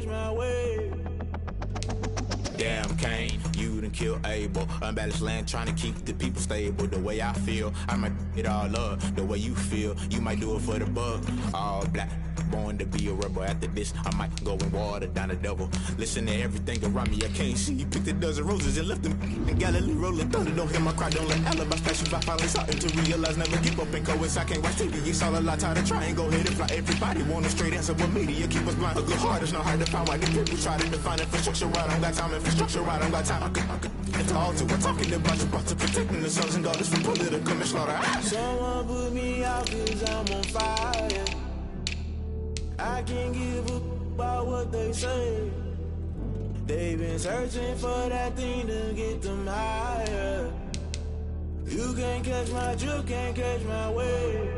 catch my wave. Damn, Kane, you done killed Abel. Unbalanced land, trying to keep the people stable. The way I feel, I might it all up. The way you feel, you might do it for the buck. All black, born to be a rebel. After this, I might go and water down the devil. Listen to everything around me, I can't see. Picked a dozen roses and left them in Galilee rolling thunder. Don't hear my cry, don't let alibis pass you by. Finally starting to realize, never give up and coincide. Can't watch TV, it's all a lot. Tired of trying, go ahead and fly. Everybody want a straight answer, but media keep us blind. A good heart is not hard to find. Why the people try to define infrastructure right? I don't got time, infrastructure right, I don't got time. I could it's all to we're talking about you, about to protecting the sons and daughters from political manslaughter. Someone put me out cause I'm on fire. I can't give a about what they say. They've been searching for that thing to get them higher. You can't catch my drift, can't catch my wave.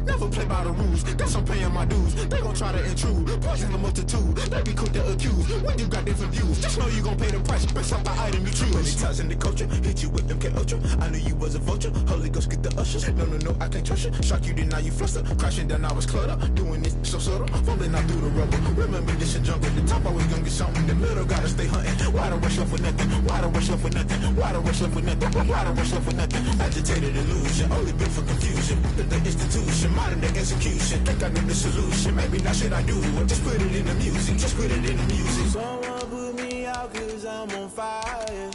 Never play by the rules, guess I'm paying my dues. They gon' try to intrude, poison the multitude. They be quick to accuse, when you got different views. Just know you gon' pay the price, based off the item you choose. Many times in the culture, hit you with MK Ultra. I knew you was a vulture, Holy Ghost get the ushers. No, I can't trust you. Shock you, then now you fluster. Crashing down, I was cluttered. Doing this so subtle, falling out through the rubble. Remember this and jump at the top, I was gonna get something. The middle, gotta stay hunting. Why the rush left for nothing? Why the rush left for nothing? Why the rush left for nothing? Why the rush left for nothing? Agitated illusion, only built for confusion. The institution, modern day execution. Think I know the solution. Maybe not shit I do. Just put it in the music. Just put it in the music. Someone put me out cause I'm on fire.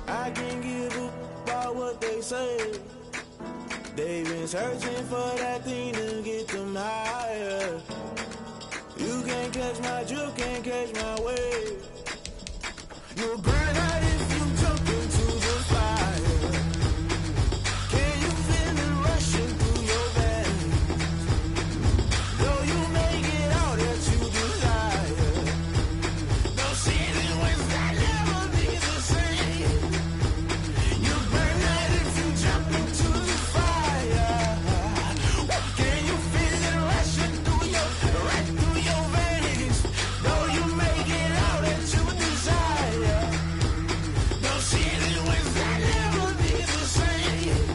I can't give a about what they say. They've been searching for that thing to get them higher. You can't catch my drift, can't catch my wave. You'll burn out if you jump into the fire. Can you feel it rushing through your veins? Though you may get all that you desire, no ceiling wins that never be the same. You burn out if you jump into the fire. Can you feel it rushing through your veins? Though you may get all that you desire, no ceiling wins that never be the same.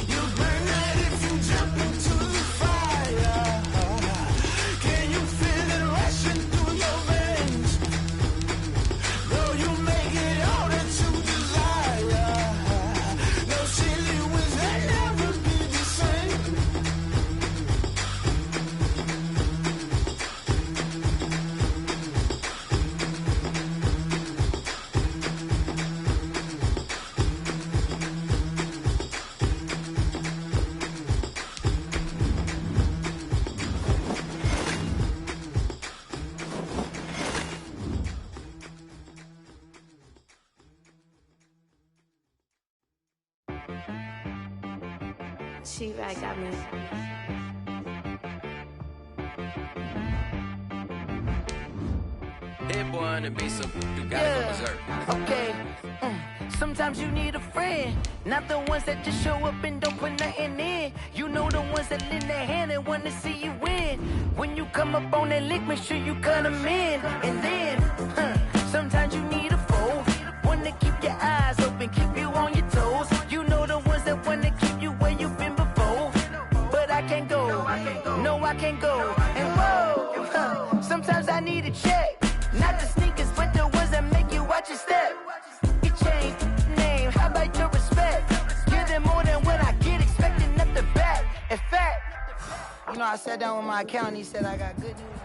You burn out if you jump into the fire. Can you feel it rushing through your veins? Though you may get all that you desire, no ceiling wins that never be the same. She-Rag got me. Hit boy on the beat, so you gotta go berserk. Okay. Sometimes you need a friend, not the ones that just show up and don't put nothing in. You know the ones that lend their hand and wanna see you win. When you come up on that lick, make sure you cut them in. And then, sometimes you need a foe, one to keep your eyes open, keep you on your toes. You know the ones that wanna keep you where you've been before. But I can't go, no I can't go. And whoa, sometimes I need a check, not the sneakers, but the ones that make you watch your step. You change name, how about your respect? Give them more than what I get, expecting nothing back. In fact, you know, I sat down with my accountant, he said I got good news.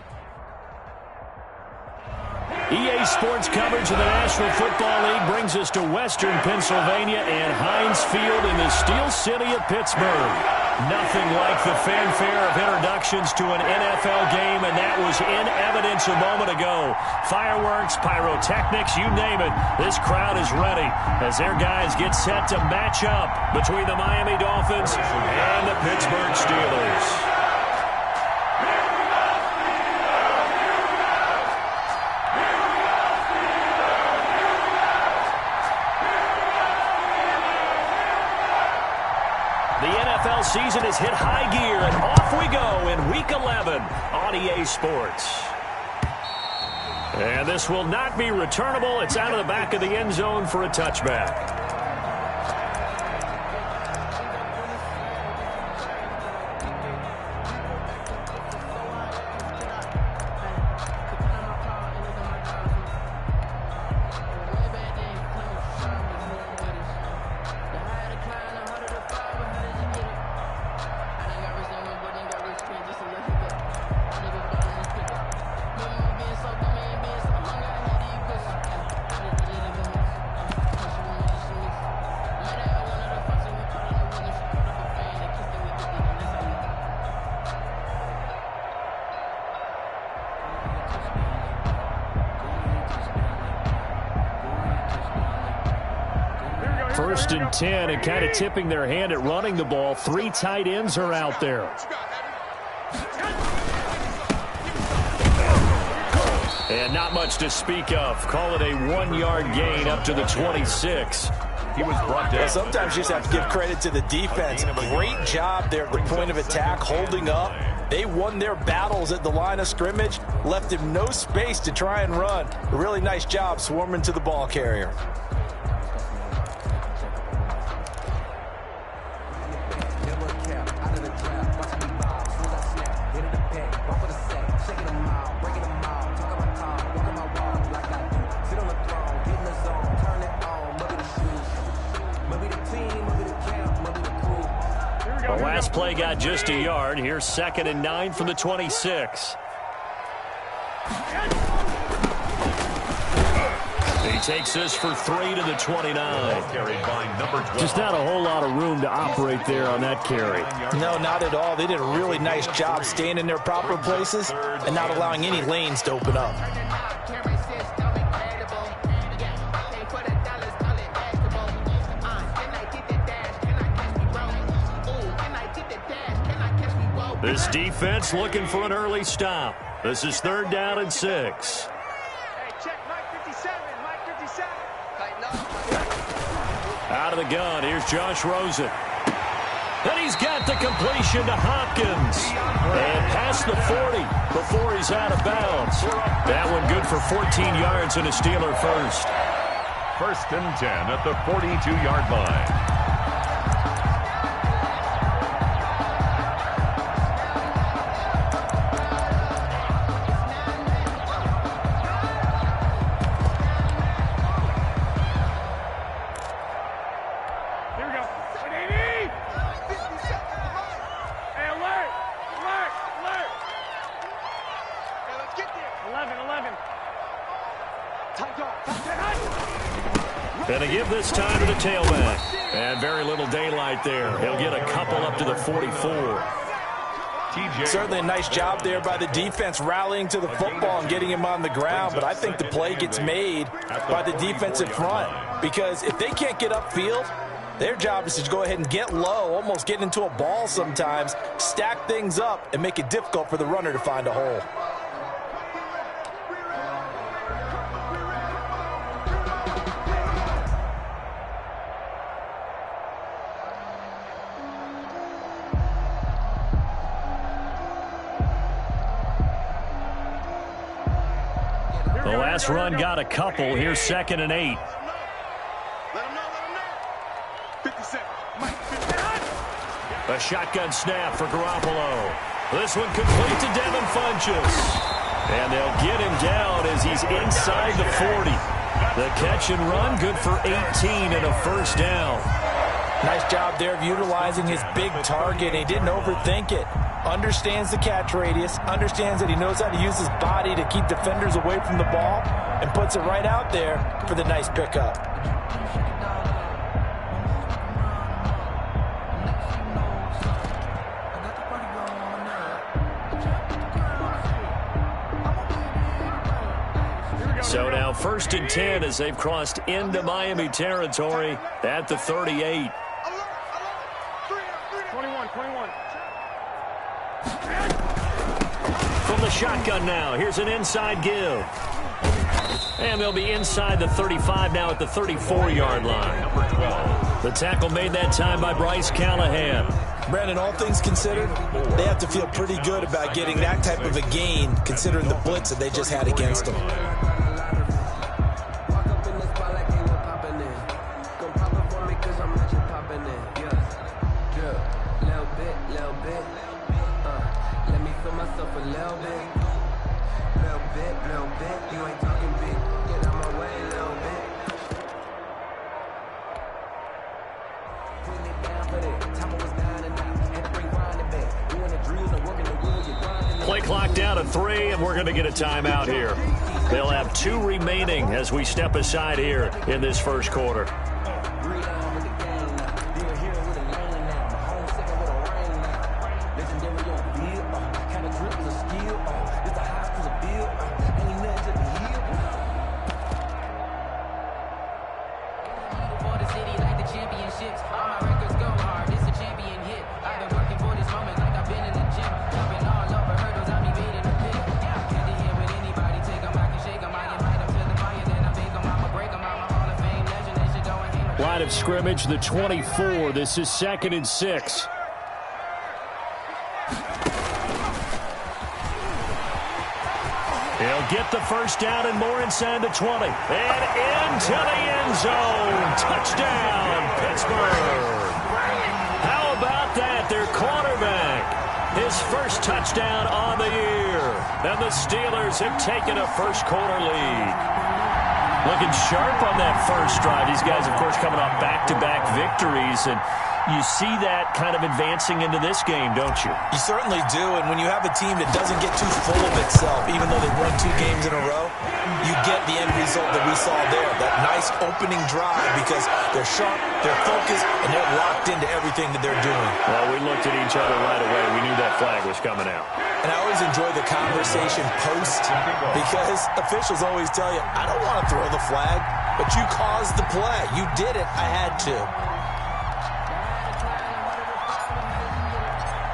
EA Sports coverage of the National Football League brings us to Western Pennsylvania and Heinz Field in the Steel City of Pittsburgh. Nothing like the fanfare of introductions to an NFL game, and that was in evidence a moment ago. Fireworks, pyrotechnics, you name it. This crowd is ready as their guys get set to match up between the Miami Dolphins and the Pittsburgh Steelers. The NFL season has hit high gear, and off we go in Week 11 on EA Sports. And this will not be returnable. It's out of the back of the end zone for a touchback. 1st and 10, and kind of tipping their hand at running the ball. 3 tight ends are out there. And not much to speak of. Call it a 1-yard gain up to the 26. He was brought down. Sometimes you just have to give credit to the defense. Great job there at the point of attack, holding up. They won their battles at the line of scrimmage, left him no space to try and run. A really nice job swarming to the ball carrier. The last play got just a yard. Here's 2nd and 9 from the 26. He takes this for 3 to the 29. Just not a whole lot of room to operate there on that carry. No, not at all. They did a really nice job staying in their proper places and not allowing any lanes to open up. This defense looking for an early stop. This is 3rd down and 6. Hey, check Mike 57, Mike 57. Out of the gun, here's Josh Rosen. And he's got the completion to Hopkins. And past the 40 before he's out of bounds. That one good for 14 yards and a Steeler first. 1st and 10 at the 42-yard line. And a give this time to the tailback. And very little daylight there. He'll get a couple up to the 44. Certainly a nice job there by the defense rallying to the football and getting him on the ground, but I think the play gets made by the defensive front because if they can't get upfield, their job is to go ahead and get low, almost get into a ball sometimes, stack things up, and make it difficult for the runner to find a hole. The last run got a couple. Here's 2nd and 8. A shotgun snap for Garoppolo. This one complete to Devin Funchess. And they'll get him down as he's inside the 40. The catch and run good for 18 and a 1st down. Nice job there of utilizing his big target. He didn't overthink it. Understands the catch radius, understands that he knows how to use his body to keep defenders away from the ball, and puts it right out there for the nice pickup. So now 1st and 10 as they've crossed into Miami territory at the 38. 21. From the shotgun now, here's an inside give. And they'll be inside the 35 now at the 34-yard line. The tackle made that time by Bryce Callahan. Brandon, all things considered, they have to feel pretty good about getting that type of a gain considering the blitz that they just had against them. Play clock down to 3, and we're going to get a timeout here. They'll have 2 remaining as we step aside here in this first quarter. scrimmage, the 24. This is 2nd and 6. He'll get the first down and more inside the 20. And into the end zone. Touchdown, Pittsburgh. How about that? Their quarterback. His first touchdown on the year. And the Steelers have taken a first-quarter lead. Looking sharp on that first drive. These guys, of course, coming off back-to-back victories. And you see that kind of advancing into this game, don't you? You certainly do, and when you have a team that doesn't get too full of itself, even though they won 2 games in a row, you get the end result that we saw there, that nice opening drive, because they're sharp, they're focused, and they're locked into everything that they're doing. Well, we looked at each other right away. We knew that flag was coming out. And I always enjoy the conversation post, because officials always tell you, I don't want to throw the flag, but you caused the play. You did it. I had to.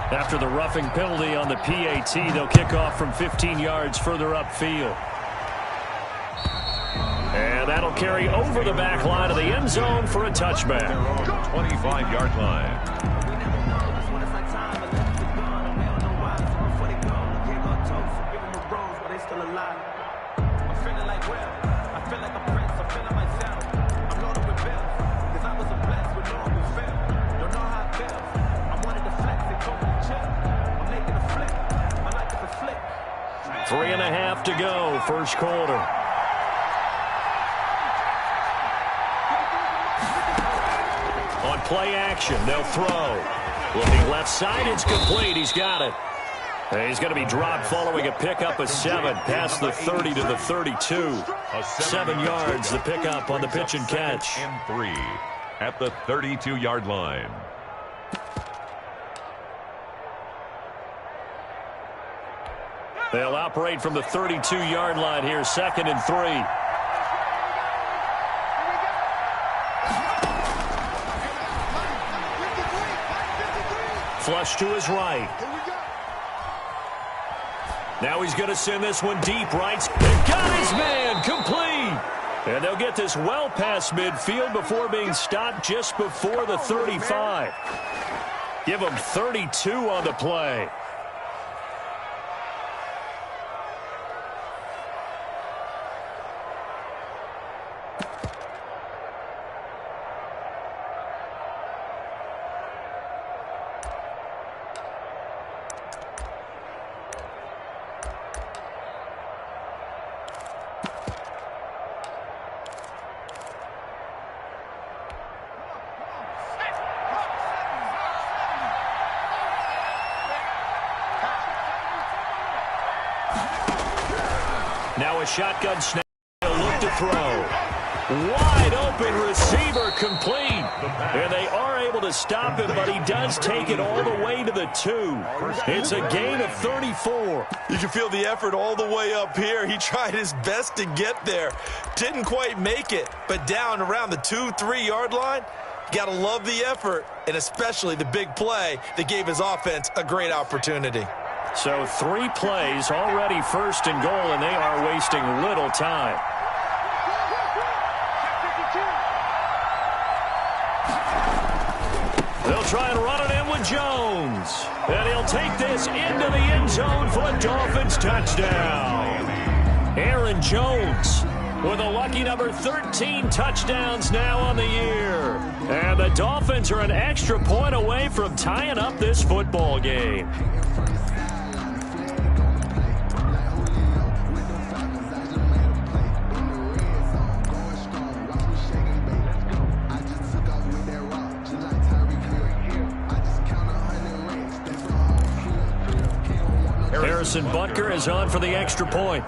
After the roughing penalty on the PAT, they'll kick off from 15 yards further upfield. And that'll carry over the back line of the end zone for a touchback. 25-yard line. Three and a half to go, first quarter. On play action, they'll throw. Looking left side, it's complete. He's got it. And he's going to be dropped following a pickup of 7, past the 30 to the 32. 7 yards, the pickup on the pitch and catch. And 3 at the 32-yard line. They'll operate from the 32-yard line here, 2nd and 3. Flush to his right. Now he's going to send this one deep right. They've got his man, complete. And they'll get this well past midfield before being stopped just before the 35. Give him 32 on the play. Now a shotgun snap, a look to throw. Wide open receiver, complete. And they are able to stop him, but he does take it all the way to the 2. It's a gain of 34. You can feel the effort all the way up here. He tried his best to get there. Didn't quite make it, but down around the 2-3 yard line, you got to love the effort, and especially the big play that gave his offense a great opportunity. So 3 plays, already 1st and goal, and they are wasting little time. They'll try and run it in with Jones. And he'll take this into the end zone for a Dolphins touchdown. Aaron Jones with a lucky number 13 touchdowns now on the year. And the Dolphins are an extra point away from tying up this football game. Harrison Butker is on for the extra point.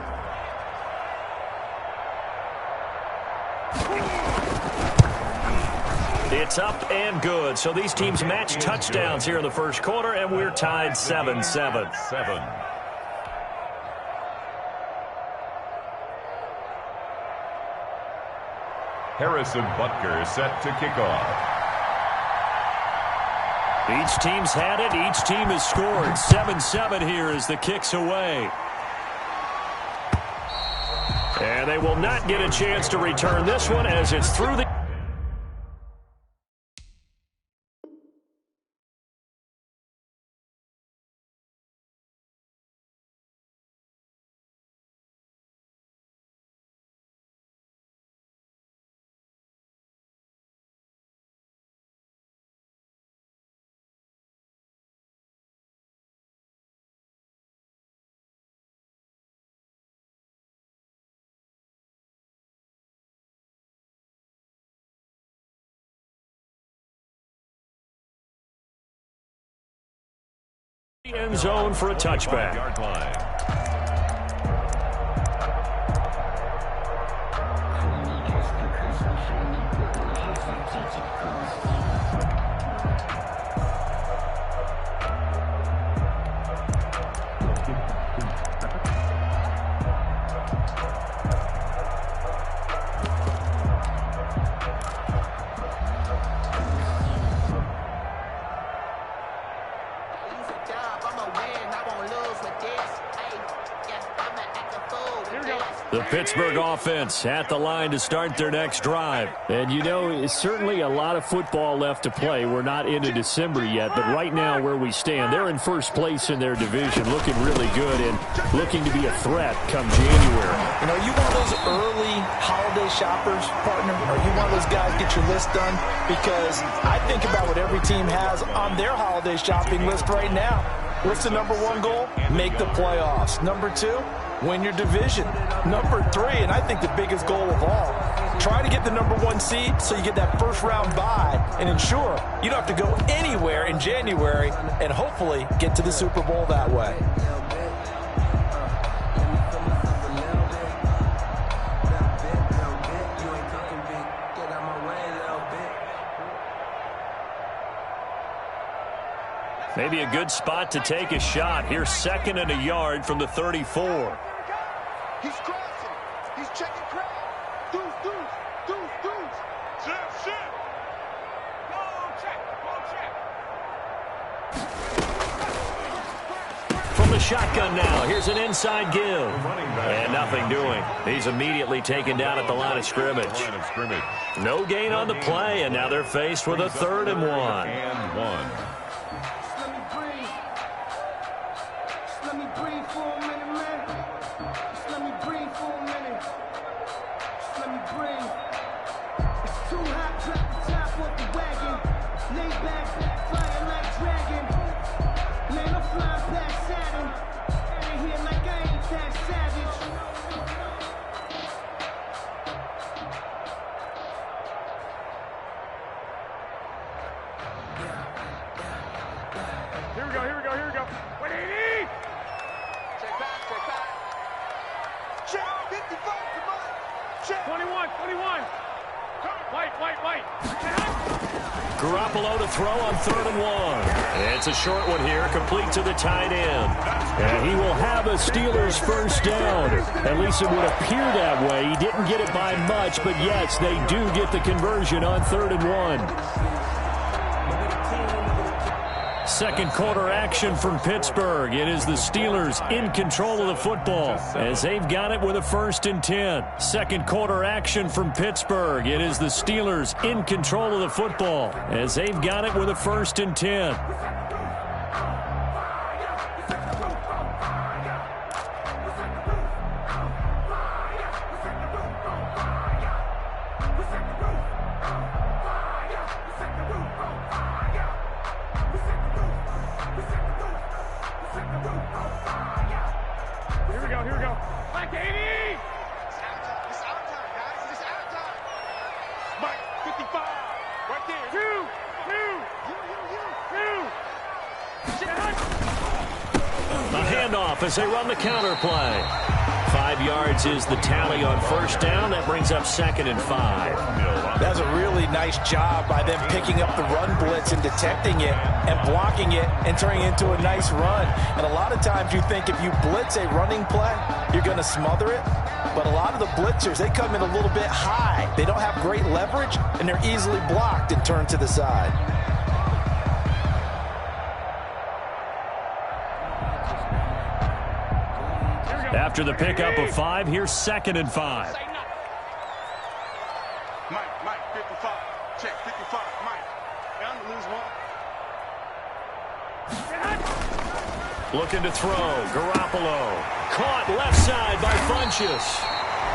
It's up and good. So these teams match touchdowns here in the first quarter, and we're tied 7-7. Harrison Butker set to kick off. Each team's had it. Each team has scored. 7-7 here as the kick's away. And they will not get a chance to return this one as it's through the... End zone for a touchback. The Pittsburgh offense at the line to start their next drive. And, you know, it's certainly a lot of football left to play. We're not into December yet, but right now where we stand, they're in first place in their division, looking really good and looking to be a threat come January. You know, you one of those early holiday shoppers, partner? Are you one of those guys get your list done? Because I think about what every team has on their holiday shopping list right now. What's the number one goal? Make the playoffs. Number two, win your division. Number three, and I think the biggest goal of all, try to get the number one seed so you get that first round bye and ensure you don't have to go anywhere in January and hopefully get to the Super Bowl that way. Maybe a good spot to take a shot. Here's 2nd and a yard from the 34. He's crossing. He's checking crowd. Deuce. Shit. Go check. From the shotgun now, here's an inside give. And nothing doing. He's immediately taken down at the line of scrimmage. No gain on the play, and now they're faced with a 3rd and 1. Here we go. 180! Check back. Check, 55, come on. Check. 21. White. Garoppolo to throw on 3rd and 1. It's a short one here, complete to the tight end. And he will have a Steelers first down. At least it would appear that way. He didn't get it by much, but yes, they do get the conversion on 3rd and 1. Second quarter action from Pittsburgh. It is the Steelers in control of the football as they've got it with a 1st and 10. Second quarter action from Pittsburgh. It is the Steelers in control of the football as they've got it with a 1st and 10. Here we go. Like 80! It's our time, guys. It's our time. Mike, 55. Right there. You. A handoff as they run the counter play. 5 yards is the tally on first down. That brings up 2nd and 5. That's a really nice job by them picking up the run blitz and detecting it and blocking it and turning it into a nice run. And a lot of times you think if you blitz a running play, you're going to smother it. But a lot of the blitzers, they come in a little bit high. They don't have great leverage, and they're easily blocked and turned to the side. After the pickup of 5, here's 2nd and 5. Mike, 55. Check, 55. Mike. Down to lose one. Looking to throw. Garoppolo. Caught left side by Funchess.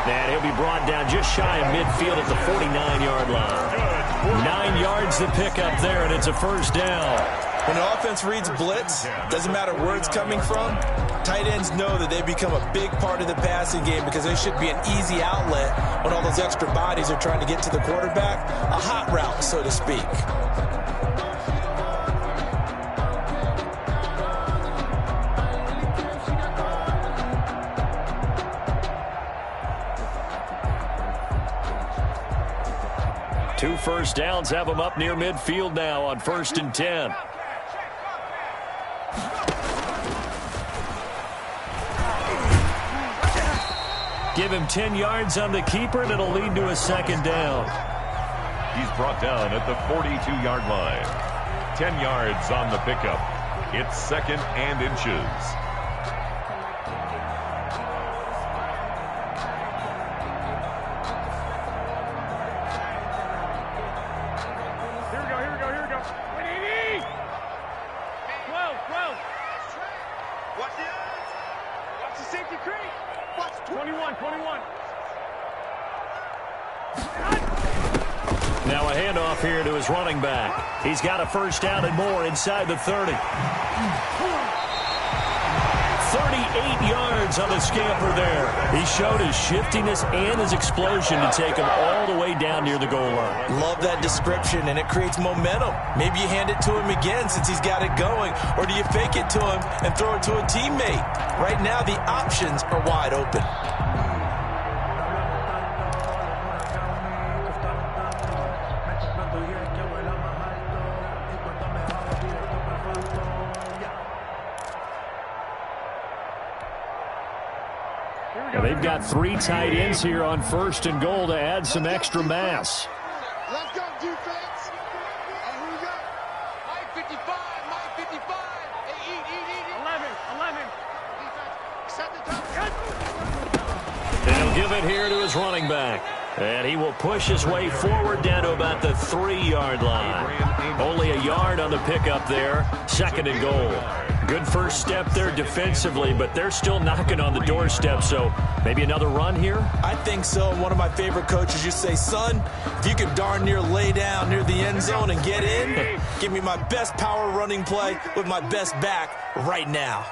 And he'll be brought down just shy of midfield at the 49-yard line. 9 yards to pick up there, and it's a first down. When the offense reads blitz, doesn't matter where it's coming from, tight ends know that they become a big part of the passing game because they should be an easy outlet when all those extra bodies are trying to get to the quarterback. A hot route, so to speak. 2 first downs have them up near midfield now on 1st and 10. Give him 10 yards on the keeper, and it'll lead to a 2nd down. He's brought down at the 42-yard line. 10 yards on the pickup. It's 2nd and inches. Now a handoff here to his running back. He's got a 1st down and more inside the 30. 38 yards on the scamper there. He showed his shiftiness and his explosion to take him all the way down near the goal line. Love that description, and it creates momentum. Maybe you hand it to him again since he's got it going, or do you fake it to him and throw it to a teammate? Right now, the options are wide open. They've got 3 tight ends here on 1st and goal to add some extra mass. Let's go, defense. And who we got? Mike 55, Mike 55. Hey, eat. 11. Defense, set the top. And he'll give it here to his running back. And he will push his way forward down to about the 3-yard line. Only a yard on the pickup there. 2nd and goal. Good first step there defensively, but they're still knocking on the doorstep, so maybe another run here? I think so. One of my favorite coaches used to say, son, if you could darn near lay down near the end zone and get in, give me my best power running play with my best back right now.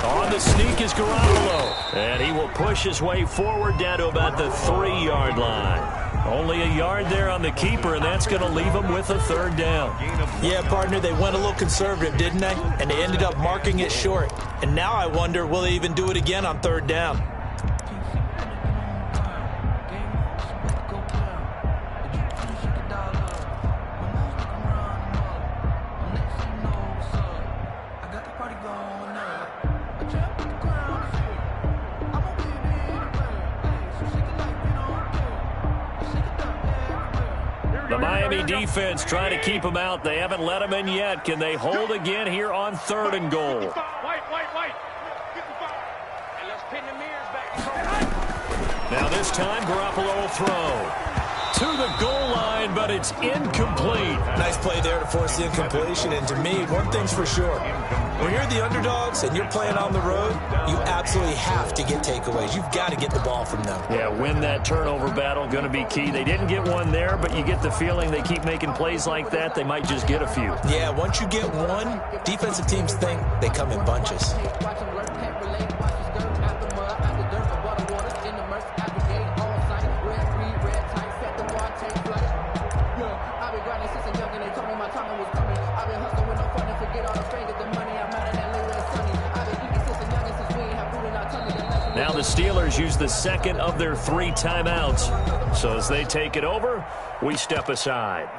On the sneak is Garoppolo, and he will push his way forward down to about the 3-yard line. Only a yard there on the keeper, and that's going to leave him with a 3rd down. Yeah, partner, they went a little conservative, didn't they? And they ended up marking it short. And now I wonder, will they even do it again on 3rd down? The Miami defense trying to keep him out. They haven't let him in yet. Can they hold again here on 3rd and goal? White. 55. And let's pin the mirrors back. Now this time, Garoppolo will throw to the goal line, but it's incomplete. Nice play there to force the incompletion. And to me, one thing's for sure. When you're the underdogs and you're playing on the road, you absolutely have to get takeaways. You've got to get the ball from them. Yeah, win that turnover battle, going to be key. They didn't get one there, but you get the feeling they keep making plays like that, they might just get a few. Yeah, once you get one, defensive teams think they come in bunches. Now the Steelers use the 2nd of their 3 timeouts. So as they take it over, we step aside.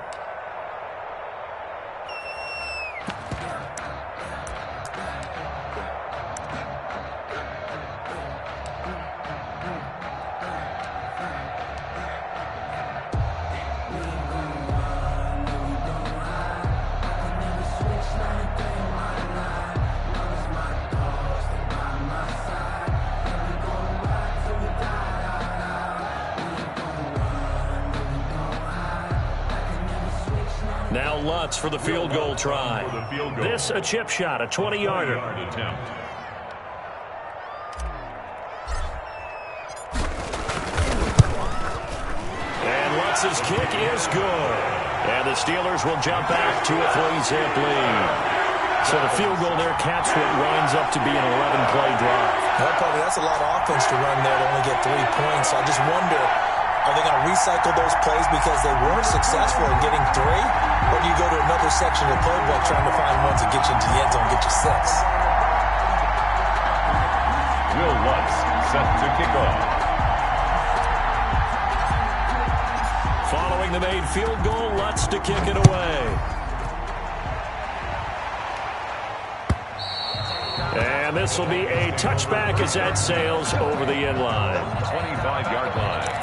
Now Lutz for the field goal try. This a chip shot, a 20-yarder. And Lutz's kick is good. And the Steelers will jump back to a 3-zip lead. So the field goal there caps what winds up to be an 11-play drive. Well, probably that's a lot of offense to run there to only get 3 points. I just wonder, are they going to recycle those plays because they weren't successful in getting 3? Or do you go to another section of the playbook trying to find one to get you into the end zone and get you 6? Will Lutz set to kick off. Trying the made field goal. Lutz to kick it away. And this will be a touchback as that sails over the end line. 25-yard line.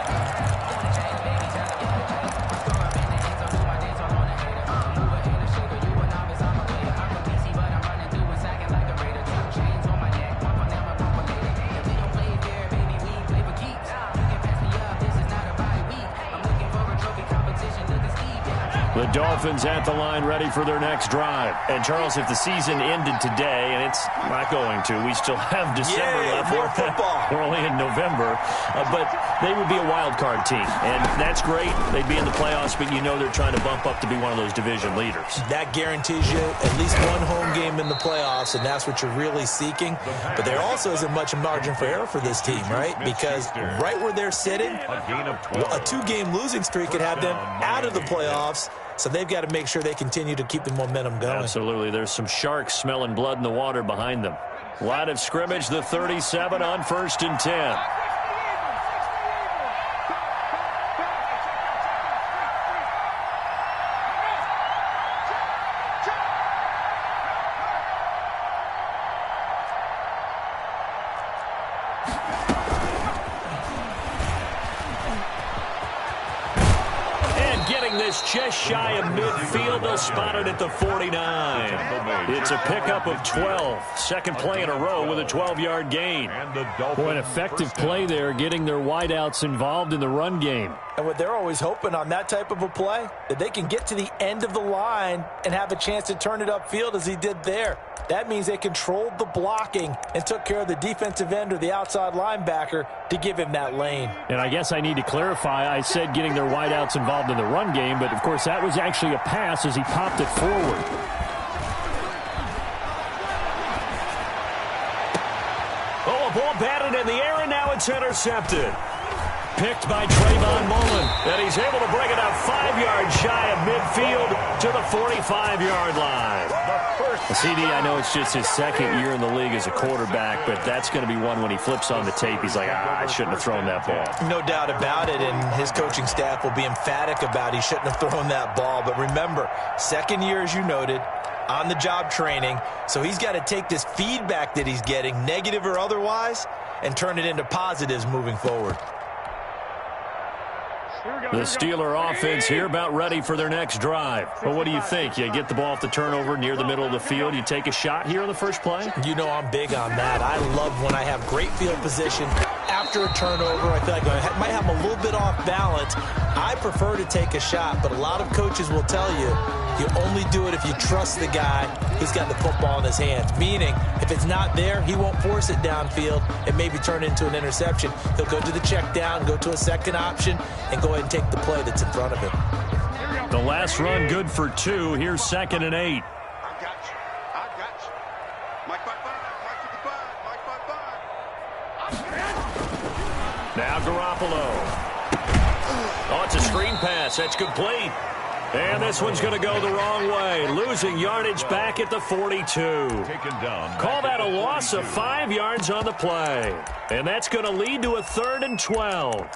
The Dolphins at the line ready for their next drive. And, Charles, if the season ended today, and it's not going to, we still have December left. More football. We're only in November. But they would be a wild card team. And that's great. They'd be in the playoffs, but you know they're trying to bump up to be one of those division leaders. That guarantees you at least one home game in the playoffs, and that's what you're really seeking. But there also isn't much margin for error for this team, right? Because right where they're sitting, a two-game losing streak could have them out of the playoffs. So they've got to make sure they continue to keep the momentum going. Absolutely. There's some sharks smelling blood in the water behind them. Line of scrimmage, the 37 on 1st and 10. Just shy of midfield. They'll spot it at the 49. It's a pickup of 12. Second play in a row with a 12-yard gain. Boy, an effective play there, getting their wideouts involved in the run game. And what they're always hoping on that type of a play, that they can get to the end of the line and have a chance to turn it upfield as he did there. That means they controlled the blocking and took care of the defensive end or the outside linebacker to give him that lane. And I guess I need to clarify, I said getting their wideouts involved in the run game, but of course that was actually a pass as he popped it forward. Oh, a ball batted in the air, and now it's intercepted. Picked by Trayvon Mullen, and he's able to bring it out 5 yards shy of midfield to the 45-yard line. CD, I know it's just his second year in the league as a quarterback, but that's going to be one when he flips on the tape. He's like, I shouldn't have thrown that ball. No doubt about it, and his coaching staff will be emphatic about he shouldn't have thrown that ball. But remember, second year, as you noted, on-the-job training, so he's got to take this feedback that he's getting, negative or otherwise, and turn it into positives moving forward. The Steeler offense here about ready for their next drive. But what do you think? You get the ball off the turnover near the middle of the field. You take a shot here on the first play? You know I'm big on that. I love when I have great field position after a turnover. I feel like I might have a little bit off balance. I prefer to take a shot, but a lot of coaches will tell you you only do it if you trust the guy who's got the football in his hands. Meaning, if it's not there, he won't force it downfield and maybe turn it into an interception. He'll go to the check down, go to a second option, and go ahead and take the play that's in front of him. The last run good for 2. Here's 2nd and 8. I got you. Mike 5-5, Mike 55. Now Garoppolo. Oh, it's a screen pass. That's complete. And this one's going to go the wrong way. Losing yardage back at the 42. Call that a loss of 5 yards on the play. And that's going to lead to a 3rd and 12.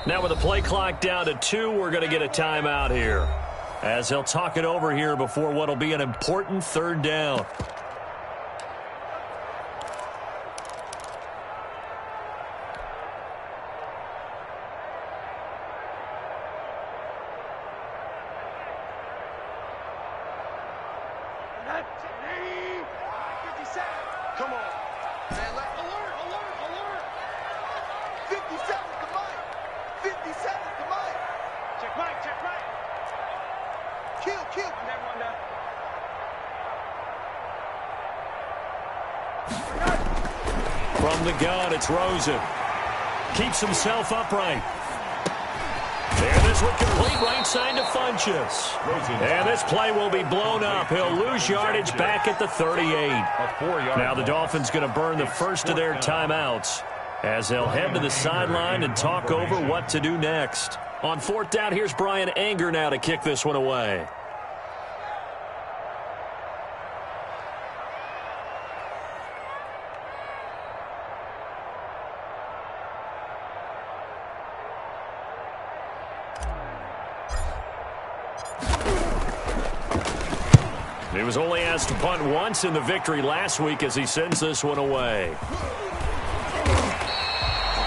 Now with the play clock down to 2, we're going to get a timeout here, as they'll talk it over here before what will be an important 3rd down. Come on. Man, alert. 50 seconds to Mike. 50 seconds to Mike. Check Mike. Kill. One down. From the gun, it's Rosen. Keeps himself upright. And this one complete, right side to Funchess. And this play will be blown up. He'll lose yardage back at the 38. Now the Dolphins going to burn the first of their timeouts as they'll head to the sideline and talk over what to do next. On fourth down, here's Brian Anger now to kick this one away. He was only asked to punt once in the victory last week as he sends this one away.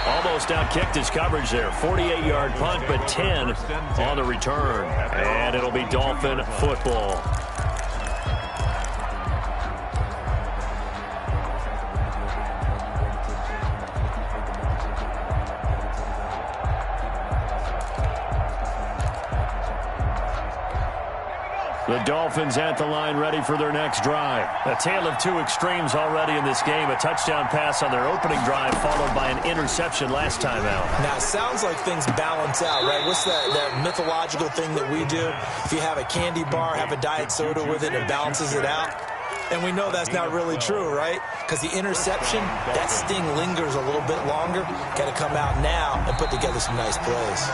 Almost outkicked his coverage there. 48-yard punt, but 10 on the return. And it'll be Dolphin football. The Dolphins at the line ready for their next drive. A tale of two extremes already in this game. A touchdown pass on their opening drive followed by an interception last time out. Now, it sounds like things balance out, right? What's that mythological thing that we do? If you have a candy bar, have a diet soda with it, it balances it out. And we know that's not really true, right? Because the interception, that sting lingers a little bit longer. Got to come out now and put together some nice plays.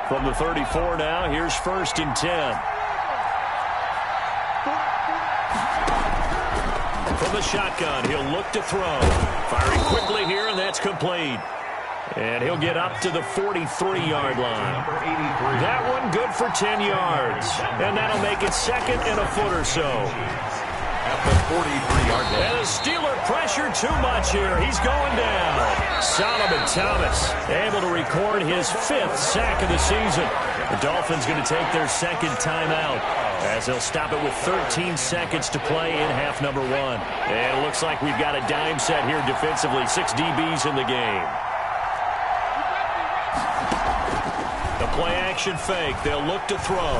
From the 34 now, here's 1st and 10. From the shotgun, he'll look to throw. Firing quickly here, and that's complete. And he'll get up to the 43-yard line. That one good for 10 yards. And that'll make it second and a foot or so. At the 43-yard line. And the Steeler pressure too much here. He's going down. Solomon Thomas able to record his 5th sack of the season. The Dolphins going to take their second timeout as they'll stop it with 13 seconds to play in half number 1. And it looks like we've got a dime set here defensively. 6 DBs in the game. The play action fake. They'll look to throw.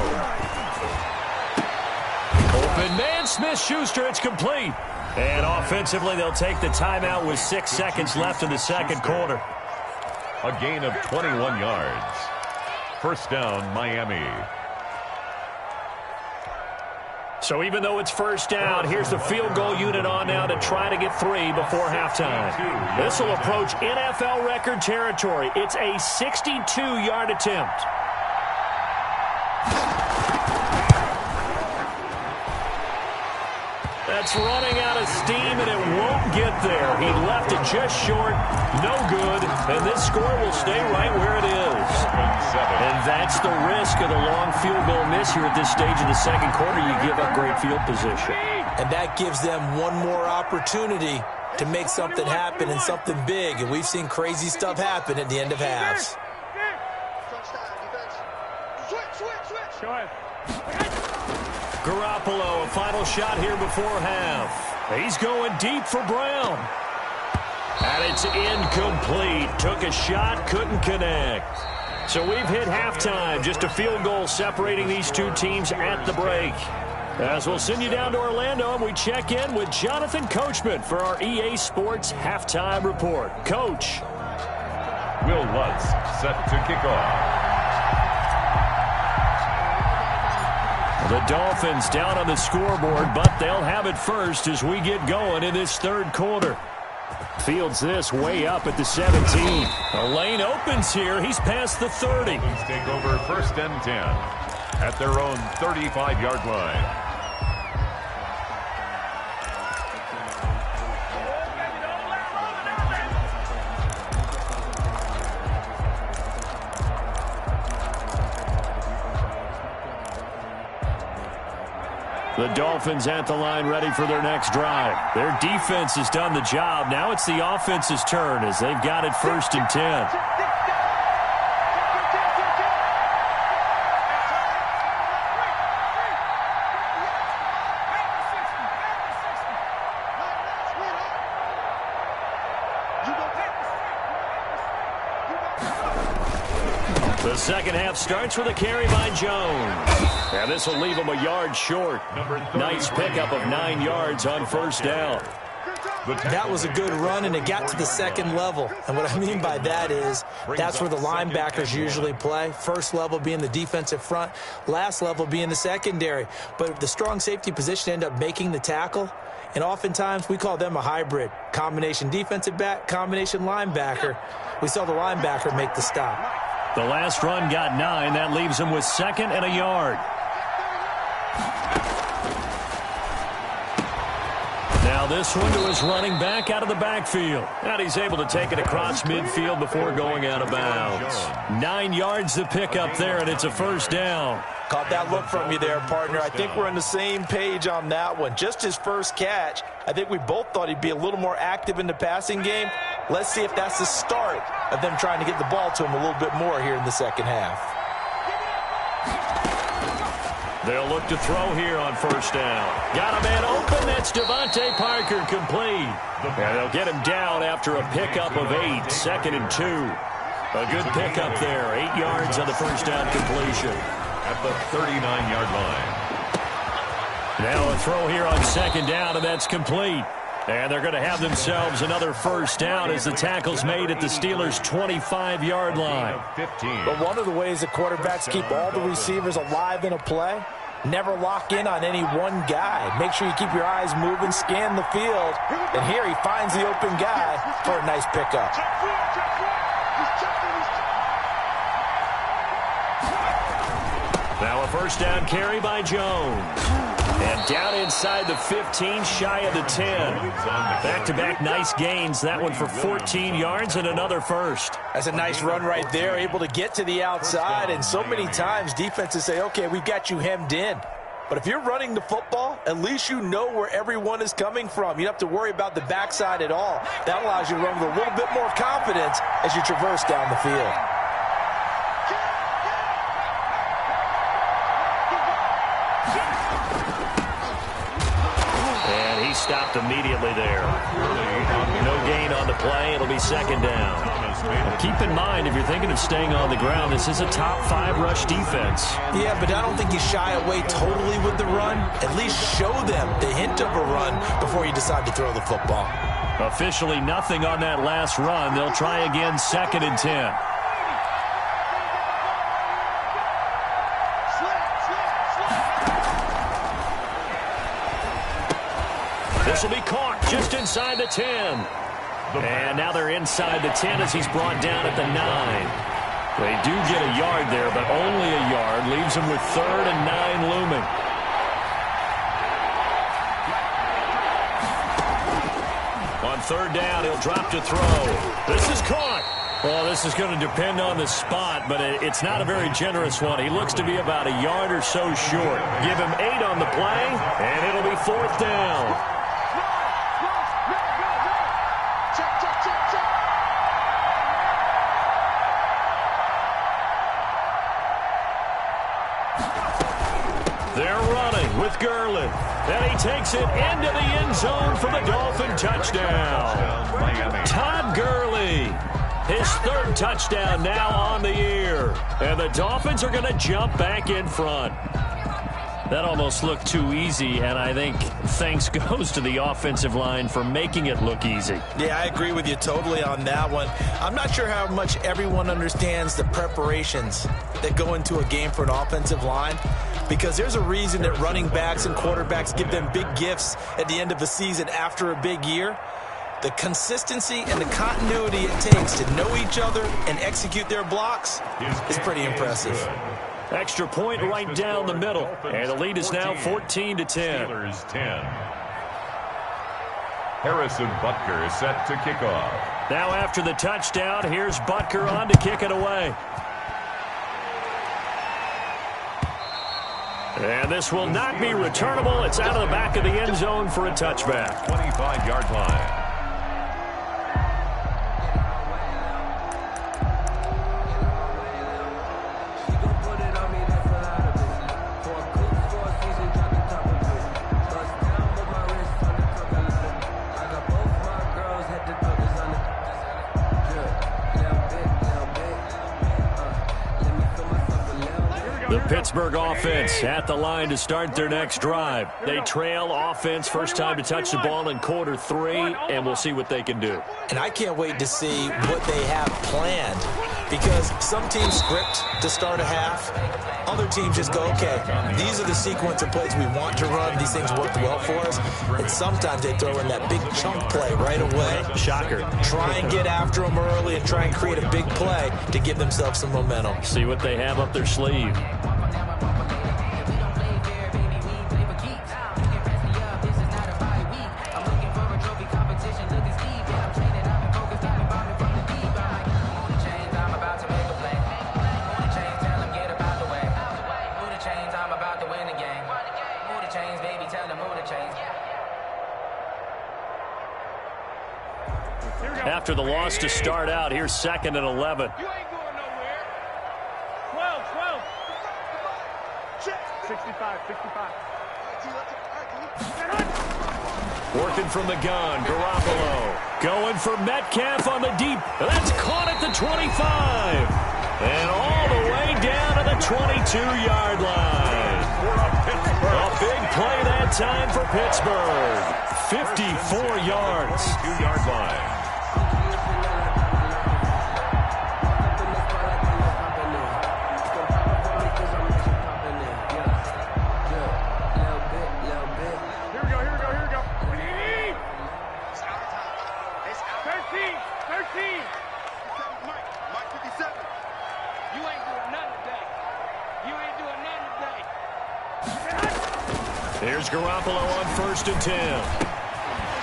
Open man, Smith-Schuster, it's complete. And offensively, they'll take the timeout with 6 seconds left in the second quarter. A gain of 21 yards. First down, Miami. So even though it's first down, here's the field goal unit on now to try to get 3 before halftime. This will approach NFL record territory. It's a 62-yard attempt. That's running out of steam, and it won't get there. He left it just short, no good, and this score will stay right where it is. And that's the risk of the long field goal miss here at this stage of the second quarter. You give up great field position. And that gives them one more opportunity to make something happen and something big. And we've seen crazy stuff happen at the end of halves. Garoppolo, a final shot here before half. He's going deep for Brown. And it's incomplete. Took a shot, couldn't connect. So we've hit halftime. Just a field goal separating these two teams at the break. As we'll send you down to Orlando, and we check in with Jonathan Coachman for our EA Sports Halftime Report. Coach. Will Lutz set to kick off. The Dolphins down on the scoreboard, but they'll have it first as we get going in this third quarter. Fields this way up at the 17. The lane opens here. He's past the 30. Take over 1st and 10 at their own 35-yard line. The Dolphins at the line ready for their next drive. Their defense has done the job. Now it's the offense's turn as they've got it 1st and 10. The second half starts with a carry by Jones. And this will leave him a yard short. Nice pickup of 9 yards on first down. That was a good run, and it got to the second level. And what I mean by that is that's where the linebackers usually play. First level being the defensive front, last level being the secondary. But the strong safety position ended up making the tackle. And oftentimes we call them a hybrid. Combination defensive back, combination linebacker. We saw the linebacker make the stop. The last run got 9. That leaves him with 2nd and a yard. Now this one to his running back out of the backfield. And he's able to take it across midfield before going out of bounds. 9 yards to pick up there, and it's a first down. Caught that look from you there, partner. I think we're on the same page on that one. Just his first catch. I think we both thought he'd be a little more active in the passing game. Let's see if that's the start of them trying to get the ball to him a little bit more here in the second half. They'll look to throw here on first down. Got a man open. That's Devontae Parker, complete. And they'll get him down after a pickup of 8, 2nd and 2. A good pickup there. 8 yards on the first down completion. At the 39-yard line. Now a throw here on second down, and that's complete. And they're going to have themselves another first down as the tackle's made at the Steelers' 25-yard line. But one of the ways the quarterbacks keep all the receivers alive in a play, never lock in on any one guy. Make sure you keep your eyes moving, scan the field. And here he finds the open guy for a nice pickup. Now a first down carry by Jones. And down inside the 15, shy of the 10. Back-to-back nice gains. That one for 14 yards and another first. That's a nice run right there, able to get to the outside. And so many times defenses say, okay, we've got you hemmed in. But if you're running the football, at least you know where everyone is coming from. You don't have to worry about the backside at all. That allows you to run with a little bit more confidence as you traverse down the field. Stopped immediately there. No gain on the play. It'll be second down. Well, keep in mind, if you're thinking of staying on the ground, this is a top 5 rush defense. Yeah, but I don't think you shy away totally with the run. At least show them the hint of a run before you decide to throw the football. Officially nothing on that last run. They'll try again, 2nd and 10. This will be caught just inside the 10. And now they're inside the 10 as he's brought down at the 9. They do get a yard there, but only a yard. Leaves him with 3rd and 9 looming. On 3rd down, he'll drop to throw. This is caught. Well, this is going to depend on the spot, but it's not a very generous one. He looks to be about a yard or so short. Give him 8 on the play, and it'll be 4th down. They're running with Gurley. And he takes it into the end zone for the Dolphin touchdown. Todd Gurley, his 3rd touchdown now on the year. And the Dolphins are going to jump back in front. That almost looked too easy, and I think thanks goes to the offensive line for making it look easy. Yeah, I agree with you totally on that one. I'm not sure how much everyone understands the preparations that go into a game for an offensive line, because there's a reason that running backs and quarterbacks give them big gifts at the end of a season after a big year. The consistency and the continuity it takes to know each other and execute their blocks is pretty impressive. Extra point right down the middle. And the lead is now 14 to 10. Steelers 10. Harrison Butker is set to kick off. Now after the touchdown, here's Butker on to kick it away. And this will not be returnable. It's out of the back of the end zone for a touchback. 25-yard line. The Pittsburgh offense at the line to start their next drive. They trail offense, first time to touch the ball in quarter 3, and we'll see what they can do. And I can't wait to see what they have planned, because some teams script to start a half. Other teams just go, okay, these are the sequence of plays we want to run. These things worked well for us. And sometimes they throw in that big chunk play right away. Shocker. Try and get after them early and try and create a big play to give themselves some momentum. See what they have up their sleeve. After the loss to start out, here's 2nd and 11. You ain't going nowhere. 12. 65. Working from the gun, Garoppolo. Going for Metcalf on the deep. That's caught at the 25. And all the way down to the 22-yard line. A big play that time for Pittsburgh. 54 yards. 2-yard line. Here's Garoppolo on 1st and 10.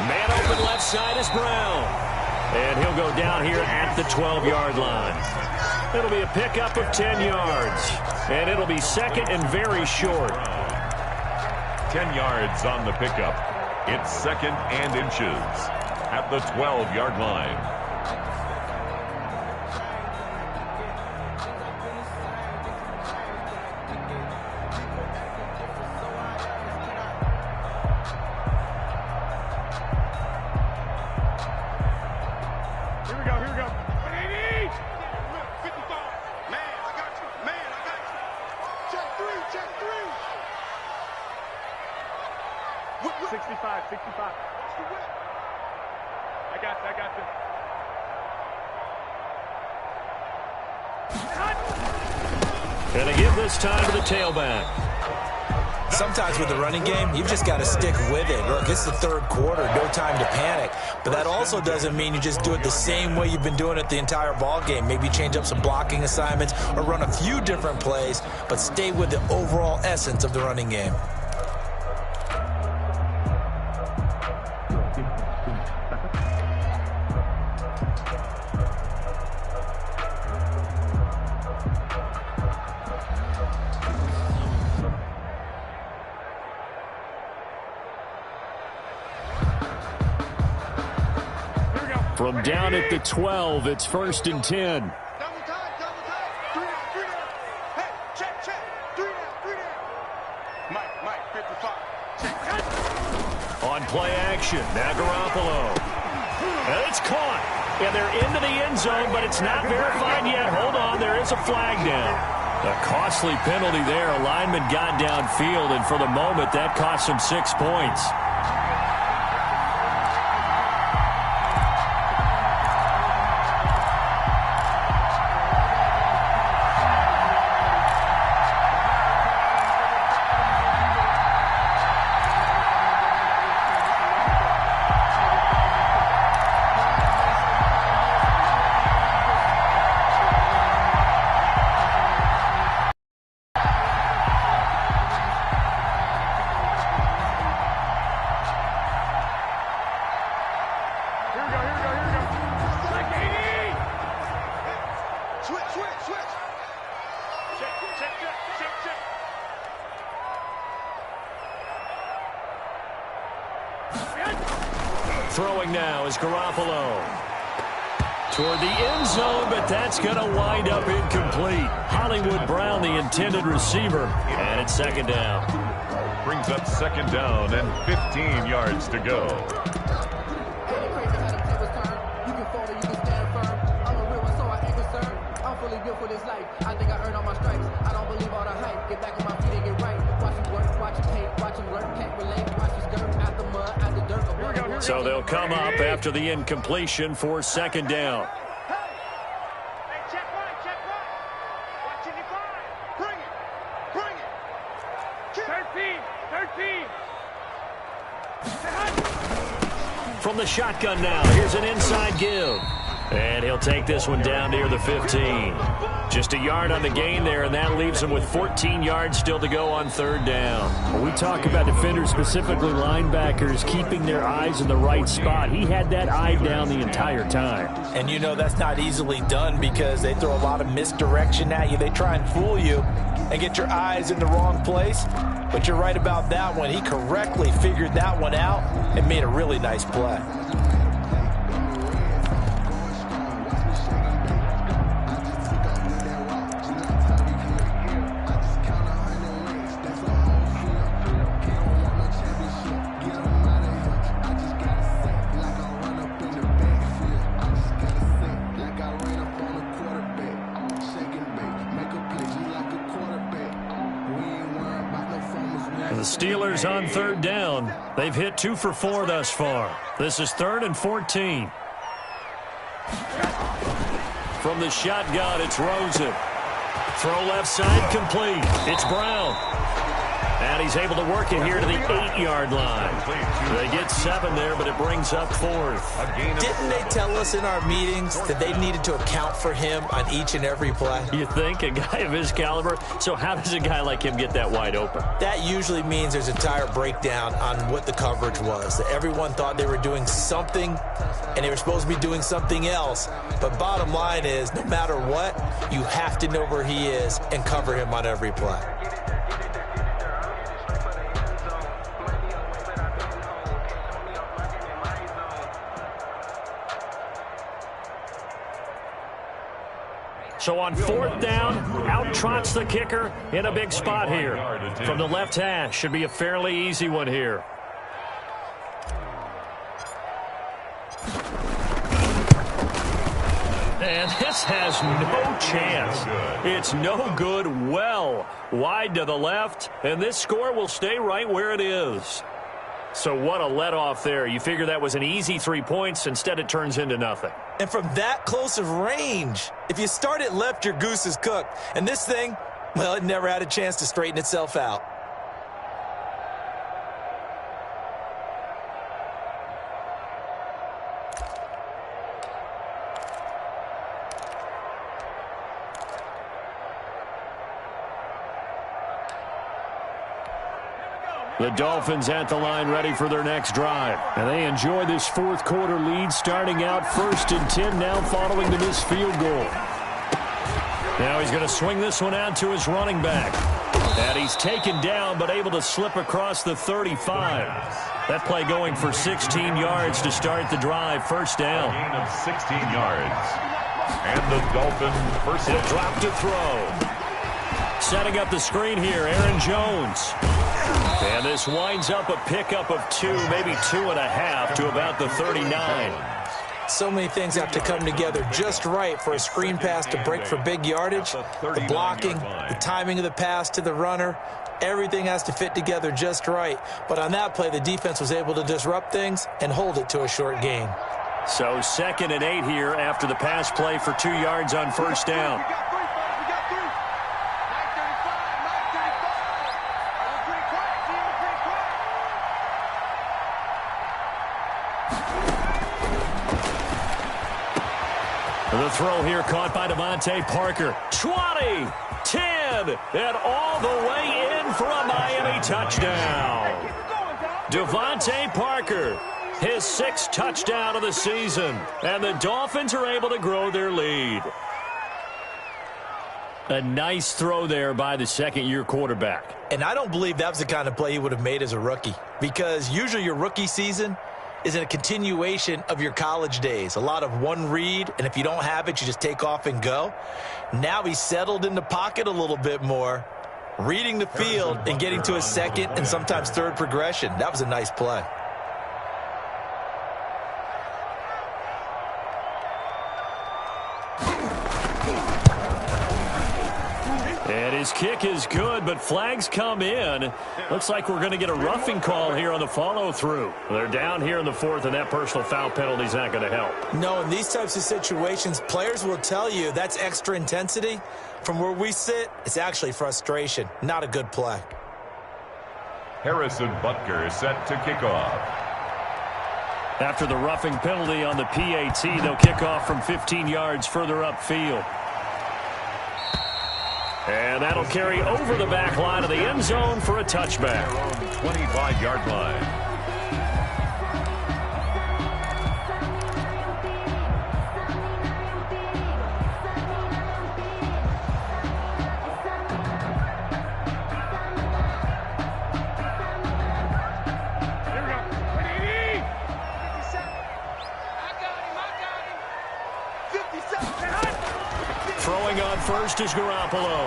Man open left side is Brown. And he'll go down here at the 12-yard line. It'll be a pickup of 10 yards. And it'll be 2nd and very short. 10 yards on the pickup. It's 2nd and inches at the 12-yard line. Here we go. 55. Man, I got you. Check three. 65. I got you. Gonna give this time to the tailback. Sometimes with the running game, you've just got to stick with it. Look, it's the 3rd quarter, no time to panic. But that also doesn't mean you just do it the same way you've been doing it the entire ball game. Maybe change up some blocking assignments or run a few different plays, but stay with the overall essence of the running game. From down at the 12, it's 1st and 10. Double time. 3 down. Hey, check. 3 down. Mike, 55. Check. On play action, now Garoppolo. And it's caught. And they're into the end zone, but it's not verified yet. Hold on, there is a flag down. A costly penalty there. A lineman got downfield, and for the moment, that cost him 6 points. Throwing now is Garoppolo. Toward the end zone, but that's going to wind up incomplete. Hollywood Brown, the intended receiver, and it's 2nd down. Brings up 2nd down and 15 yards to go. I think I earned all my stripes. I don't believe all the hype. So they'll come up after the incompletion for second down. From the shotgun now, here's an inside give. And he'll take this one down near the 15. Just a yard on the gain there, and that leaves him with 14 yards still to go on third down. When we talk about defenders, specifically linebackers, keeping their eyes in the right spot. He had that eye down the entire time. And you know that's not easily done because they throw a lot of misdirection at you. They try and fool you and get your eyes in the wrong place. But you're right about that one. He correctly figured that one out and made a really nice play. The Steelers on third down. They've hit 2 for 4 thus far. This is 3rd and 14. From the shotgun, it's Rosen. Throw left side complete. It's Brown. And he's able to work it here to the 8-yard line. They get 7 there, but it brings up 4th. Didn't they tell us in our meetings that they needed to account for him on each and every play? You think? A guy of his caliber? So how does a guy like him get that wide open? That usually means there's a entire breakdown on what the coverage was. That everyone thought they were doing something, and they were supposed to be doing something else. But bottom line is, no matter what, you have to know where he is and cover him on every play. So on 4th down, out trots the kicker in a big spot here. From the left hash, should be a fairly easy one here. And this has no chance. It's no good. Well wide to the left, and this score will stay right where it is. So what a let-off there. You figure that was an easy 3 points. Instead, it turns into nothing. And from that close of range, if you start it left, your goose is cooked. And this thing, well, it never had a chance to straighten itself out. The Dolphins at the line ready for their next drive. And they enjoy this 4th quarter lead starting out 1st and 10 now following the missed field goal. Now he's going to swing this one out to his running back. And he's taken down but able to slip across the 35. That play going for 16 yards to start the drive. 1st down. A gain of 16 yards. And the Dolphins first. He'll drop to throw. Setting up the screen here, Aaron Jones. And this winds up a pickup of 2, maybe 2.5 to about the 39. So many things have to come together just right for a screen pass to break for big yardage. The blocking, the timing of the pass to the runner, everything has to fit together just right. But on that play, the defense was able to disrupt things and hold it to a short gain. So 2nd and 8 here after the pass play for 2 yards on 1st down. The throw here caught by Devontae Parker. 20, 10, and all the way in for a Miami touchdown. Devontae Parker, his 6th touchdown of the season, and the Dolphins are able to grow their lead. A nice throw there by the 2nd-year quarterback. And I don't believe that was the kind of play he would have made as a rookie, because usually your rookie season is a continuation of your college days. A lot of one read, and if you don't have it, you just take off and go. Now he's settled in the pocket a little bit more, reading the field and getting to his 2nd and sometimes 3rd progression. That was a nice play. And his kick is good, but flags come in. Looks like we're going to get a roughing call here on the follow-through. They're down here in the fourth, and that personal foul penalty is not going to help. No, in these types of situations, players will tell you that's extra intensity. From where we sit, it's actually frustration. Not a good play. Harrison Butker set to kick off. After the roughing penalty on the PAT, they'll kick off from 15 yards further upfield. And that'll carry over the back line of the end zone for a touchback. 25-yard line. Throwing on first is Garoppolo.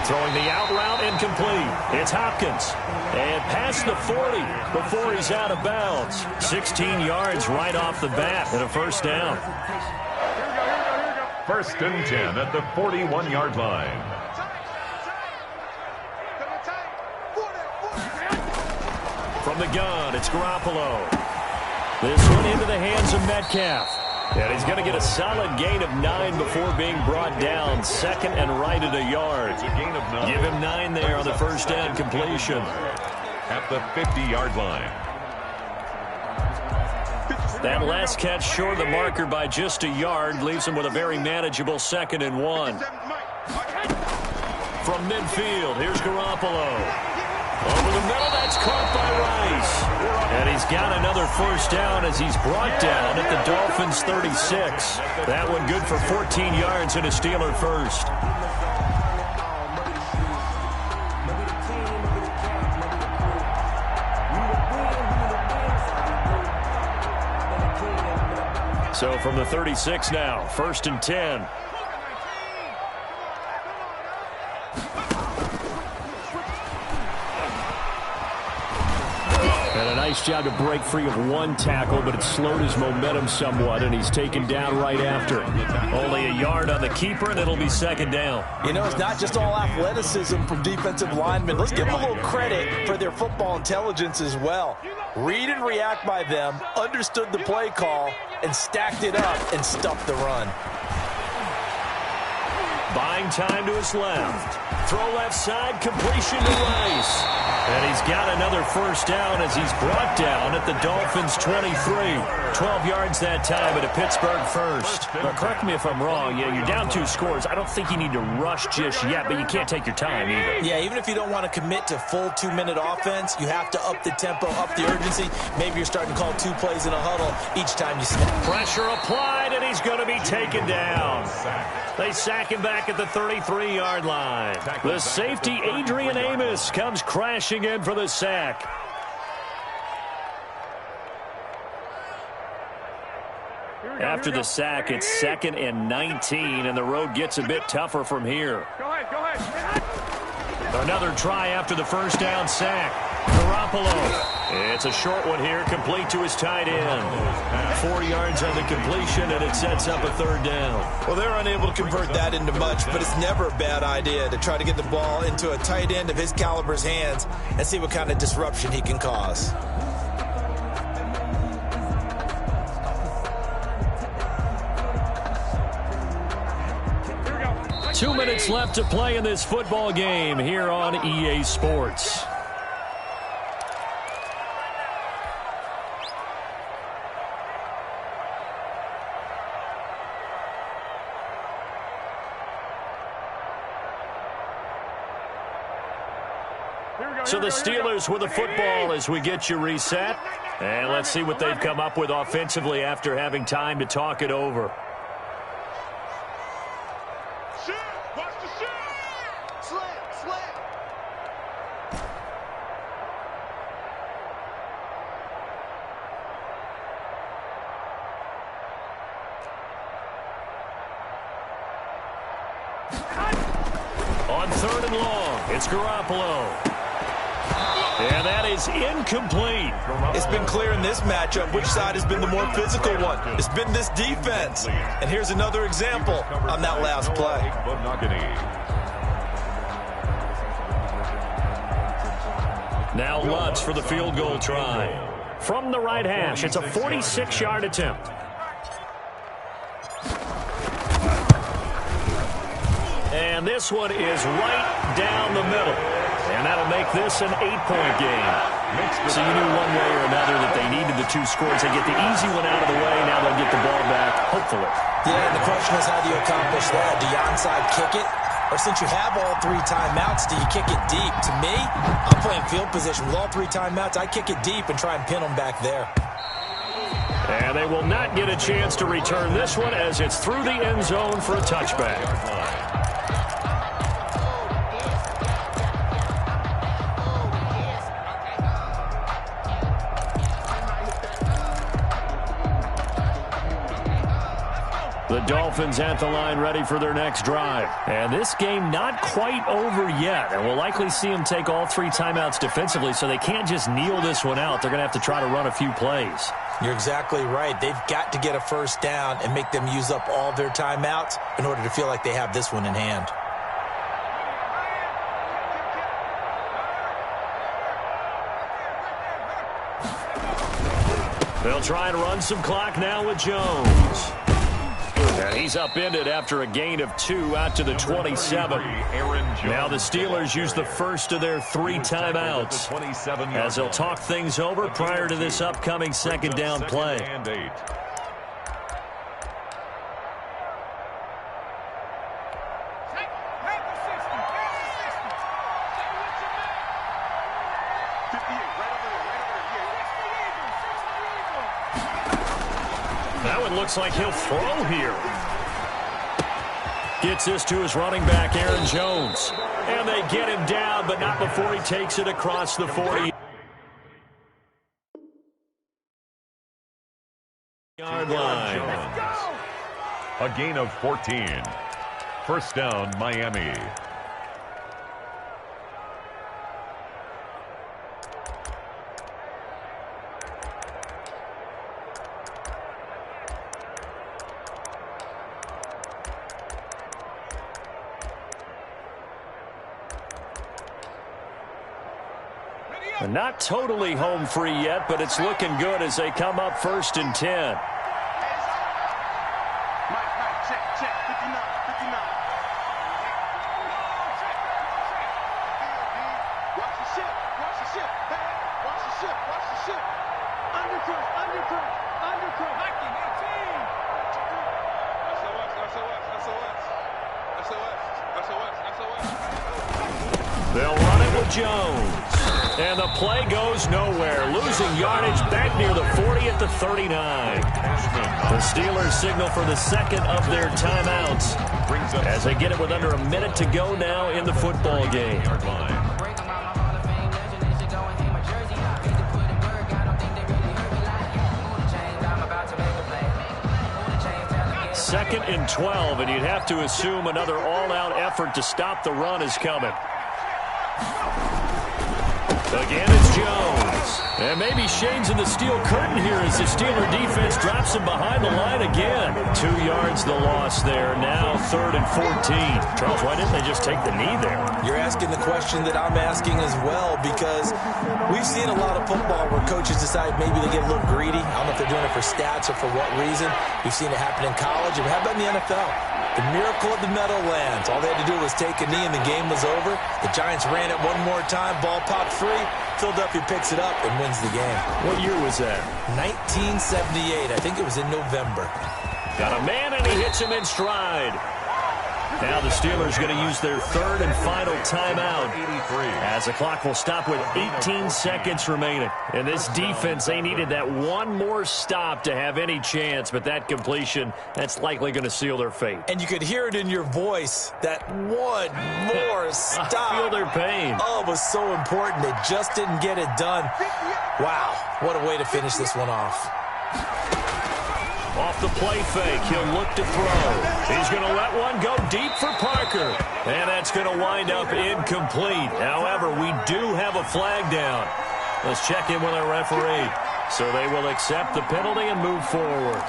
Throwing the out route incomplete. It's Hopkins. And past the 40 before he's out of bounds. 16 yards right off the bat and a first down. First and 10 at the 41-yard line. From the gun, it's Garoppolo. This one into the hands of Metcalf. And he's going to get a solid gain of 9 before being brought down. Second and right at a yard. It's a gain of 9. Give him 9 there on the first down completion. At the 50-yard line. That last catch short of the marker by just a yard leaves him with a very manageable 2nd and 1. From midfield, here's Garoppolo. Over the middle, that's caught by Rice. And he's got another first down as he's brought down at the Dolphins' 36. That one good for 14 yards and a Steeler first. So from the 36 now, 1st and 10. Nice job to break free of one tackle, but it slowed his momentum somewhat, and he's taken down right after. Only a yard on the keeper, and it'll be 2nd down. You know, it's not just all athleticism from defensive linemen. Let's give them a little credit for their football intelligence as well. Read and react by them, understood the play call, and stacked it up and stuffed the run. Buying time to his left. Throw left side, completion to Rice. And he's got another first down as he's brought down at the Dolphins' 23. 12 yards that time at a Pittsburgh first. Now, correct me if I'm wrong. Yeah, you're down 2 scores. I don't think you need to rush just yet, but you can't take your time either. Yeah, even if you don't want to commit to full 2-minute offense, you have to up the tempo, up the urgency. Maybe you're starting to call 2 plays in a huddle each time you snap. Pressure applied, and he's going to be taken down. They sack him back at the 33-yard line. The safety, Adrian Amos, comes crashing in for the sack. After the sack, it's 2nd and 19, and the road gets a bit tougher from here. Go ahead. Another try after the first down sack. Garoppolo. It's a short one here, complete to his tight end. 4 yards on the completion, and it sets up a 3rd down. Well, they're unable to convert that into much, but it's never a bad idea to try to get the ball into a tight end of his caliber's hands and see what kind of disruption he can cause. Here we go. 2 minutes left to play in this football game here on EA Sports. So the Steelers with the football as we get you reset. And let's see what they've come up with offensively after having time to talk it over. Watch the shot. Slam. On 3rd and long, it's Garoppolo. And that is incomplete. It's been clear in this matchup which side has been the more physical one. It's been this defense. And here's another example on that last play. Now Lutz for the field goal try. From the right hash, it's a 46-yard attempt. And this one is right down the middle. And that'll make this an 8-point game. So you knew one way or another that they needed the 2 scores. They get the easy one out of the way. Now they'll get the ball back, hopefully. Yeah, and the question is, how do you accomplish that? Do you onside kick it? Or since you have all 3 timeouts, do you kick it deep? To me, I'm playing field position with all 3 timeouts. I kick it deep and try and pin them back there. And they will not get a chance to return this one as it's through the end zone for a touchback. The Dolphins at the line ready for their next drive. And this game not quite over yet. And we'll likely see them take all 3 timeouts defensively, so they can't just kneel this one out. They're going to have to try to run a few plays. You're exactly right. They've got to get a first down and make them use up all their timeouts in order to feel like they have this one in hand. They'll try and run some clock now with Jones. And he's upended after a gain of 2 out to the 27. Now the Steelers use the first of their 3 timeouts as they'll talk things over prior to this upcoming second down play. That one looks like he'll throw here. Gets this to his running back, Aaron Jones. And they get him down, but not before he takes it across the 40-yard line. A gain of 14. First down, Miami. Not totally home free yet, but it's looking good as they come up 1st and 10. They'll run it with Jones. And the play goes nowhere. Losing yardage back near the 40 at the 39. The Steelers signal for the second of their timeouts as they get it with under a minute to go now in the football game. Second and 12, and you'd have to assume another all-out effort to stop the run is coming. Again, it's Jones. And maybe Shane's in the steel curtain here as the Steeler defense drops him behind the line again. 2 yards the loss there. Now 3rd and 14. Charles, why didn't they just take the knee there? You're asking the question that I'm asking as well, because we've seen a lot of football where coaches decide maybe they get a little greedy. I don't know if they're doing it for stats or for what reason. We've seen it happen in college. And how about in the NFL? The miracle of the Meadowlands. All they had to do was take a knee and the game was over. The Giants ran it one more time. Ball popped free. Philadelphia picks it up and wins the game. What year was that? 1978. I think it was in November. Got a man and he hits him in stride. Now the Steelers going to use their 3rd and final timeout as the clock will stop with 18 seconds remaining. And this defense, they needed that one more stop to have any chance, but that completion, that's likely going to seal their fate. And you could hear it in your voice, that one more stop. I feel their pain. Oh, it was so important. They just didn't get it done. Wow, what a way to finish this one off. Off the play fake, he'll look to throw. He's going to let one go deep for Parker. And that's going to wind up incomplete. However, we do have a flag down. Let's check in with our referee. So they will accept the penalty and move forward.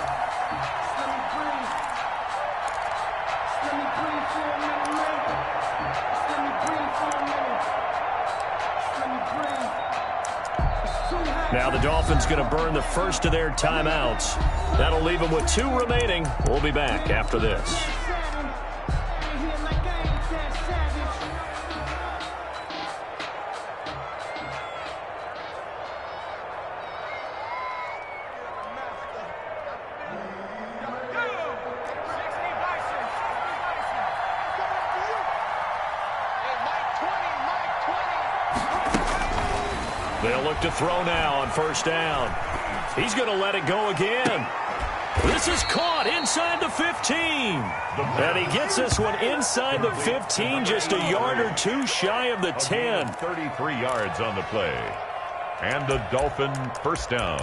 Now the Dolphins going to burn the first of their timeouts. That'll leave them with 2 remaining. We'll be back after this. They'll look to throw now on first down. He's going to let it go again. This is caught inside the 15. And he gets this one inside the 15, just a yard or 2 shy of the 10. 33 yards on the play. And the Dolphin first down.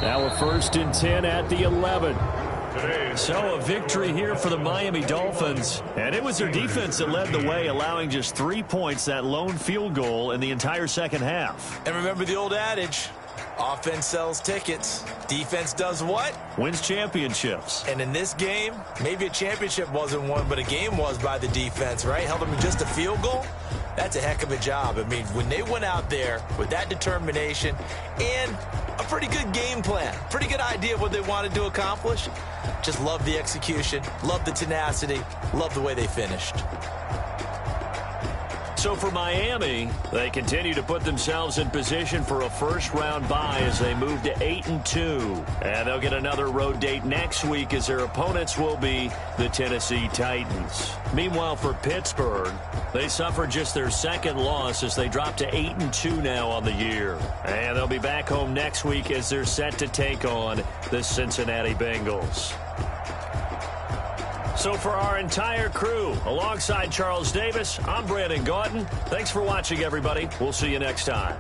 Now a 1st and 10 at the 11. So a victory here for the Miami Dolphins. And it was their defense that led the way, allowing just 3 points, that lone field goal in the entire second half. And remember the old adage, offense sells tickets. Defense does what? Wins championships. And in this game, maybe a championship wasn't won, but a game was by the defense, right? Held them to just a field goal. That's a heck of a job. I mean, when they went out there with that determination and a pretty good game plan, pretty good idea of what they wanted to accomplish, just love the execution, love the tenacity, love the way they finished. So for Miami, they continue to put themselves in position for a first-round bye as they move to 8-2. And they'll get another road date next week as their opponents will be the Tennessee Titans. Meanwhile, for Pittsburgh, they suffered just their 2nd loss as they drop to 8-2 now on the year. And they'll be back home next week as they're set to take on the Cincinnati Bengals. So for our entire crew, alongside Charles Davis, I'm Brandon Gaudin. Thanks for watching, everybody. We'll see you next time.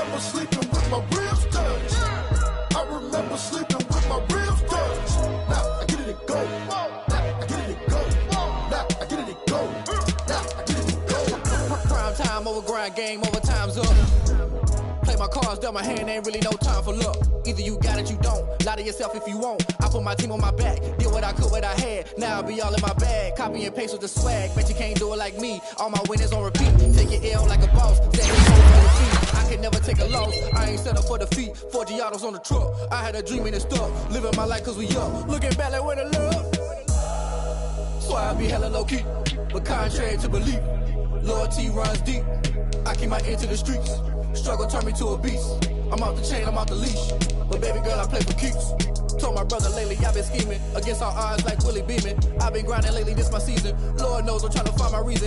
remember sleeping with my ribs touched. I remember sleeping with my ribs touched. Now I get it and go. Now I get it and go. Now I get it and go. Now I get it and go. Prime time over grind game, over time's up. Play my cards, dealt my hand, ain't really no time for luck. Either you got it, you don't. Lie to yourself if you won't. I put my team on my back, did what I could, what I had. Now I be all in my bag, copy and paste with the swag. Bet you can't do it like me. All my winners on repeat. Take your L like a boss. Say I can never take a loss. I ain't set up for defeat. 4 Giottos on the truck. I had a dream and it stuck. Living my life cause we up. Looking back like where the love. So I be hella low key, but contrary to belief, loyalty runs deep. I keep my ear to the streets. Struggle turned me to a beast. I'm off the chain, I'm off the leash. But baby girl, I play for keeps. Told my brother lately, I've been scheming against all odds like Willie Beeman. I've been grinding lately, this my season. Lord knows I'm trying to find my reason.